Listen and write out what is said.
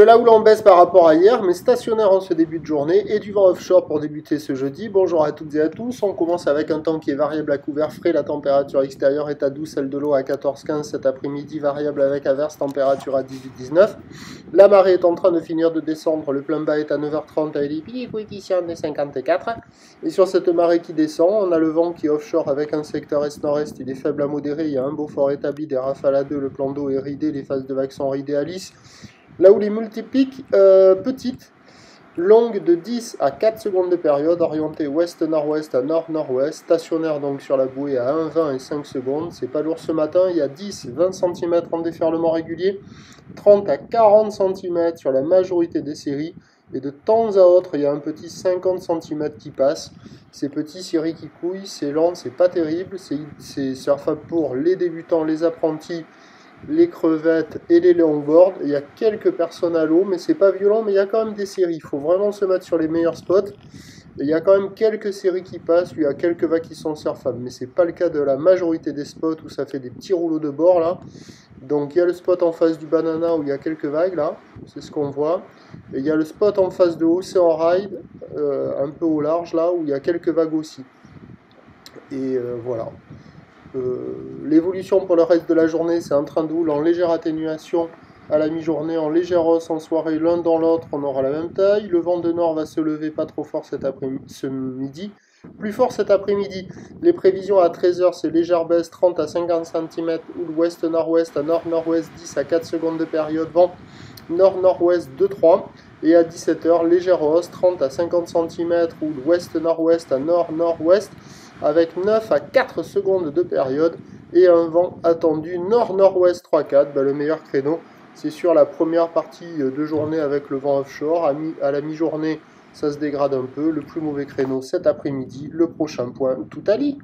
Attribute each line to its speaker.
Speaker 1: De la houle en baisse par rapport à hier, mais stationnaire en ce début de journée, et du vent offshore pour débuter ce jeudi. Bonjour à toutes et à tous, on commence avec un temps qui est variable à couvert frais, la température extérieure est à 12, celle de l'eau à 14-15 cet après-midi, variable avec averse, température à 18-19. La marée est en train de finir de descendre, le plein bas est à 9h30 avec des pics coefficients de 54. Et sur cette marée qui descend, on a le vent qui est offshore avec un secteur est-nord-est, il est faible à modéré, il y a un beau fort établi, des rafales à 2, le plan d'eau est ridé, les phases de vagues sont ridées à lisse. Là où les multipliques petites, longues de 10 à 4 secondes de période, orientées ouest-nord-ouest à nord-nord-ouest, stationnaire donc sur la bouée à 1, 20 et 5 secondes. C'est pas lourd ce matin, il y a 10-20 cm en déferlement régulier, 30 à 40 cm sur la majorité des séries, et de temps à autre, il y a un petit 50 cm qui passe. Ces petits séries qui couillent, c'est lent, c'est pas terrible, c'est surfable pour les débutants, les apprentis, les crevettes et les longboards. Il y a quelques personnes à l'eau, mais c'est pas violent, mais il y a quand même des séries. Il faut vraiment se mettre sur les meilleurs spots. Et il y a quand même quelques séries qui passent, il y a quelques vagues qui sont surfables, mais c'est pas le cas de la majorité des spots où ça fait des petits rouleaux de bord là. Donc il y a le spot en face du Banana où il y a quelques vagues là, c'est ce qu'on voit. Et il y a le spot en face de Ocean Ride, un peu au large là, où il y a quelques vagues aussi. Et voilà. L'évolution pour le reste de la journée, c'est un train de houle en légère atténuation à la mi-journée, en légère hausse en soirée, l'un dans l'autre, on aura la même taille. Le vent de nord va se lever pas trop fort ce midi, plus fort cet après-midi. Les prévisions à 13h, c'est légère baisse 30 à 50 cm, houle ouest-nord-ouest à nord-nord-ouest 10 à 4 secondes de période, vent nord-nord-ouest 2-3. Et à 17h, légère hausse 30 à 50 cm, houle ouest-nord-ouest à nord-nord-ouest, avec 9 à 4 secondes de période et un vent attendu nord-nord-ouest 3-4. Le meilleur créneau, c'est sur la première partie de journée avec le vent offshore. À la mi-journée, ça se dégrade un peu. Le plus mauvais créneau cet après-midi, le prochain point, tout à l'heure.